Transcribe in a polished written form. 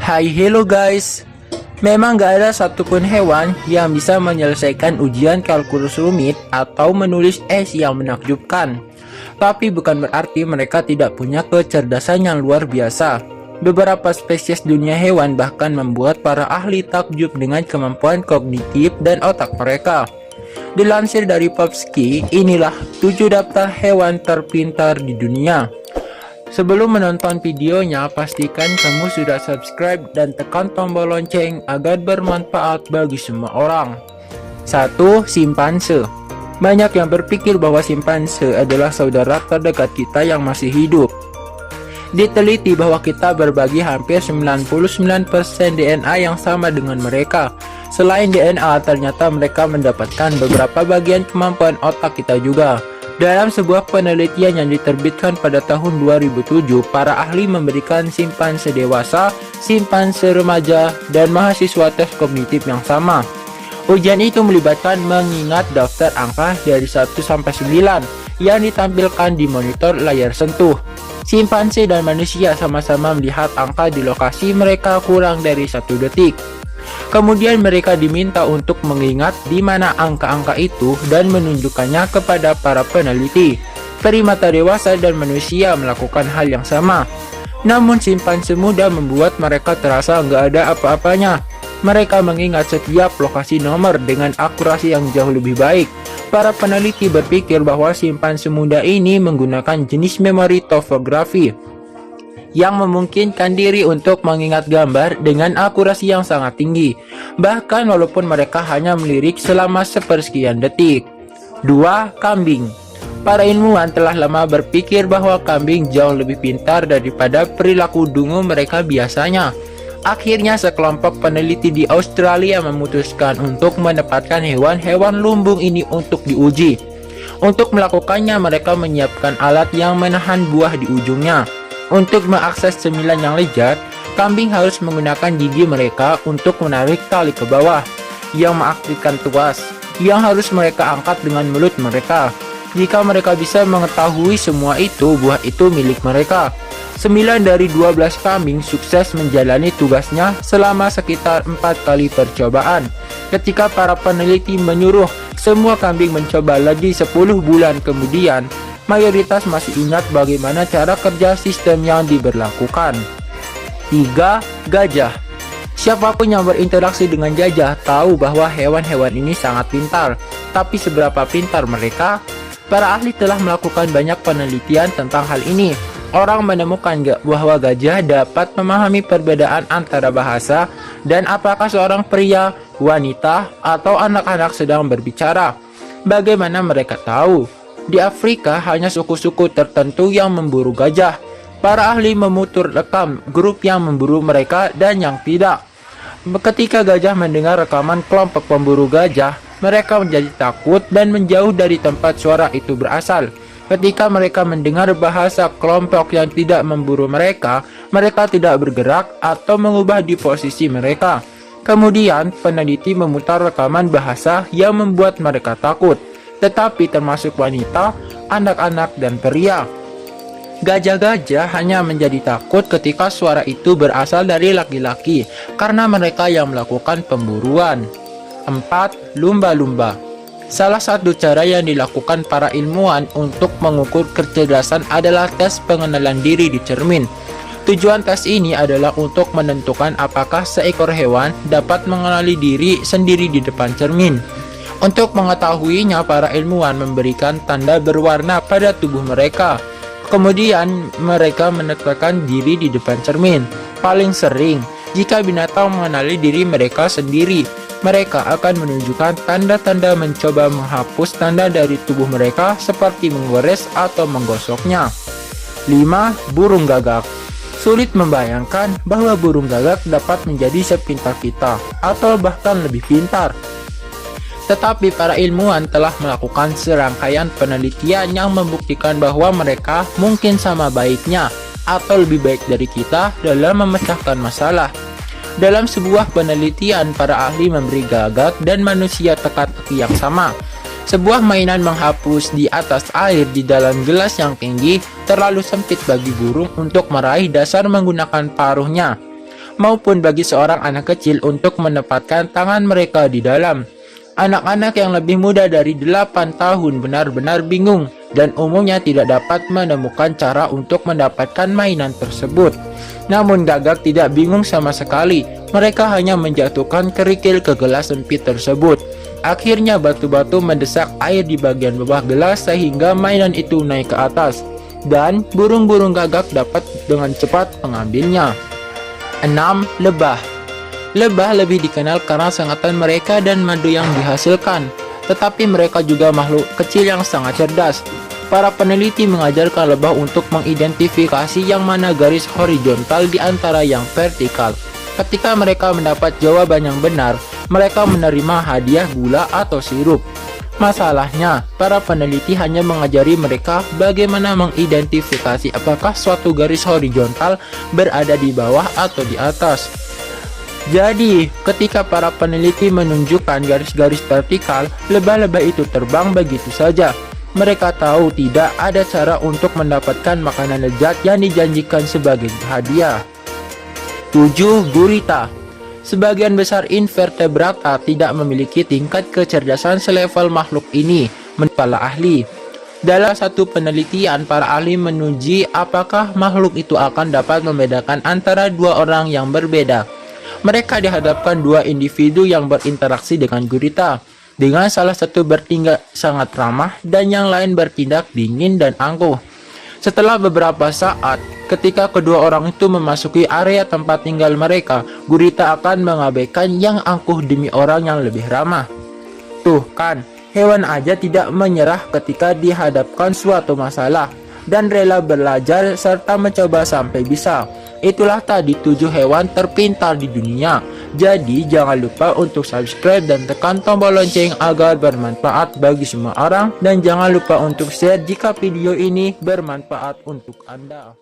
Hai, hello guys. Memang gak ada satupun hewan yang bisa menyelesaikan ujian kalkulus rumit atau menulis es yang menakjubkan. Tapi bukan berarti mereka tidak punya kecerdasan yang luar biasa. Beberapa spesies dunia hewan bahkan membuat para ahli takjub dengan kemampuan kognitif dan otak mereka. Dilansir dari Popsky, inilah 7 daftar hewan terpintar di dunia. Sebelum menonton videonya, pastikan kamu sudah subscribe dan tekan tombol lonceng agar bermanfaat bagi semua orang. 1. Simpanse. Banyak yang berpikir bahwa simpanse adalah saudara terdekat kita yang masih hidup. Diteliti bahwa kita berbagi hampir 99% DNA yang sama dengan mereka. Selain DNA, ternyata mereka mendapatkan beberapa bagian kemampuan otak kita juga. Dalam sebuah penelitian yang diterbitkan pada tahun 2007, para ahli memberikan simpanse dewasa, simpanse remaja, dan mahasiswa tes kognitif yang sama. Ujian itu melibatkan mengingat daftar angka dari 1 sampai 9 yang ditampilkan di monitor layar sentuh. Simpanse dan manusia sama-sama melihat angka di lokasi mereka kurang dari 1 detik. Kemudian mereka diminta untuk mengingat di mana angka-angka itu dan menunjukkannya kepada para peneliti. Primata dewasa dan manusia melakukan hal yang sama. Namun simpanse muda membuat mereka terasa nggak ada apa-apanya. Mereka mengingat setiap lokasi nomor dengan akurasi yang jauh lebih baik. Para peneliti berpikir bahwa simpanse muda ini menggunakan jenis memori topografi yang memungkinkan diri untuk mengingat gambar dengan akurasi yang sangat tinggi, bahkan walaupun mereka hanya melirik selama sepersekian detik. 2. Kambing. Para ilmuwan telah lama berpikir bahwa kambing jauh lebih pintar daripada perilaku dungu mereka biasanya. Akhirnya sekelompok peneliti di Australia memutuskan untuk menempatkan hewan-hewan lumbung ini untuk diuji. Untuk melakukannya, mereka menyiapkan alat yang menahan buah di ujungnya. Untuk mengakses cemilan yang lezat, kambing harus menggunakan gigi mereka untuk menarik tali ke bawah, yang mengaktifkan tuas, yang harus mereka angkat dengan mulut mereka. Jika mereka bisa mengetahui semua itu, buah itu milik mereka. 9 dari 12 kambing sukses menjalani tugasnya selama sekitar 4 kali percobaan. Ketika para peneliti menyuruh semua kambing mencoba lagi 10 bulan kemudian, mayoritas masih ingat bagaimana cara kerja sistem yang diberlakukan. 3. Gajah. Siapapun yang berinteraksi dengan gajah tahu bahwa hewan-hewan ini sangat pintar. Tapi seberapa pintar mereka? Para ahli telah melakukan banyak penelitian tentang hal ini. Orang menemukan bahwa gajah dapat memahami perbedaan antara bahasa dan apakah seorang pria, wanita, atau anak-anak sedang berbicara. Bagaimana mereka tahu? Di Afrika hanya suku-suku tertentu yang memburu gajah. Para ahli memutar rekam grup yang memburu mereka dan yang tidak. Ketika gajah mendengar rekaman kelompok pemburu gajah, mereka menjadi takut dan menjauh dari tempat suara itu berasal. Ketika mereka mendengar bahasa kelompok yang tidak memburu mereka, mereka tidak bergerak atau mengubah di posisi mereka. Kemudian peneliti memutar rekaman bahasa yang membuat mereka takut, tetapi termasuk wanita, anak-anak, dan pria. Gajah-gajah hanya menjadi takut ketika suara itu berasal dari laki-laki, karena mereka yang melakukan pemburuan. 4. Lumba-lumba. Salah satu cara yang dilakukan para ilmuwan untuk mengukur kecerdasan adalah tes pengenalan diri di cermin. Tujuan tes ini adalah untuk menentukan apakah seekor hewan dapat mengenali diri sendiri di depan cermin. Untuk mengetahuinya, para ilmuwan memberikan tanda berwarna pada tubuh mereka. Kemudian mereka menetapkan diri di depan cermin. Paling sering, jika binatang mengenali diri mereka sendiri, mereka akan menunjukkan tanda-tanda mencoba menghapus tanda dari tubuh mereka seperti menggores atau menggosoknya. 5. Burung gagak. Sulit membayangkan bahwa burung gagak dapat menjadi sepintar kita atau bahkan lebih pintar. Tetapi para ilmuwan telah melakukan serangkaian penelitian yang membuktikan bahwa mereka mungkin sama baiknya atau lebih baik dari kita dalam memecahkan masalah. Dalam sebuah penelitian, para ahli memberi gagak dan manusia teka-teki yang sama. Sebuah mainan menghapus di atas air di dalam gelas yang tinggi terlalu sempit bagi burung untuk meraih dasar menggunakan paruhnya. maupun bagi seorang anak kecil untuk menempatkan tangan mereka di dalam. Anak-anak yang lebih muda dari 8 tahun benar-benar bingung dan umumnya tidak dapat menemukan cara untuk mendapatkan mainan tersebut. Namun Gagak tidak bingung sama sekali. Mereka hanya menjatuhkan kerikil ke gelas sempit tersebut. Akhirnya batu-batu mendesak air di bagian bawah gelas sehingga mainan itu naik ke atas. Dan burung-burung Gagak dapat dengan cepat mengambilnya. 6. Lebah. Lebah lebih dikenal karena sengatan mereka dan madu yang dihasilkan. Tetapi mereka juga makhluk kecil yang sangat cerdas. Para peneliti mengajarkan lebah untuk mengidentifikasi yang mana garis horizontal di antara yang vertikal. Ketika mereka mendapat jawaban yang benar, mereka menerima hadiah gula atau sirup. Masalahnya, para peneliti hanya mengajari mereka bagaimana mengidentifikasi apakah suatu garis horizontal berada di bawah atau di atas. Jadi, ketika para peneliti menunjukkan garis-garis vertikal, lebah-lebah itu terbang begitu saja. Mereka tahu tidak ada cara untuk mendapatkan makanan lezat yang dijanjikan sebagai hadiah. 7. Gurita. Sebagian besar invertebrata tidak memiliki tingkat kecerdasan selevel makhluk ini, menurut para ahli. Dalam satu penelitian, para ahli menguji apakah makhluk itu akan dapat membedakan antara dua orang yang berbeda. Mereka dihadapkan dua individu yang berinteraksi dengan gurita, dengan salah satu bertindak sangat ramah dan yang lain bertindak dingin dan angkuh. Setelah beberapa saat, ketika kedua orang itu memasuki area tempat tinggal mereka, gurita akan mengabaikan yang angkuh demi orang yang lebih ramah. Tuh kan, hewan aja tidak menyerah ketika dihadapkan suatu masalah dan rela belajar serta mencoba sampai bisa. Itulah tadi 7 hewan terpintar di dunia. Jadi jangan lupa untuk subscribe dan tekan tombol lonceng agar bermanfaat bagi semua orang. Dan jangan lupa untuk share jika video ini bermanfaat untuk Anda.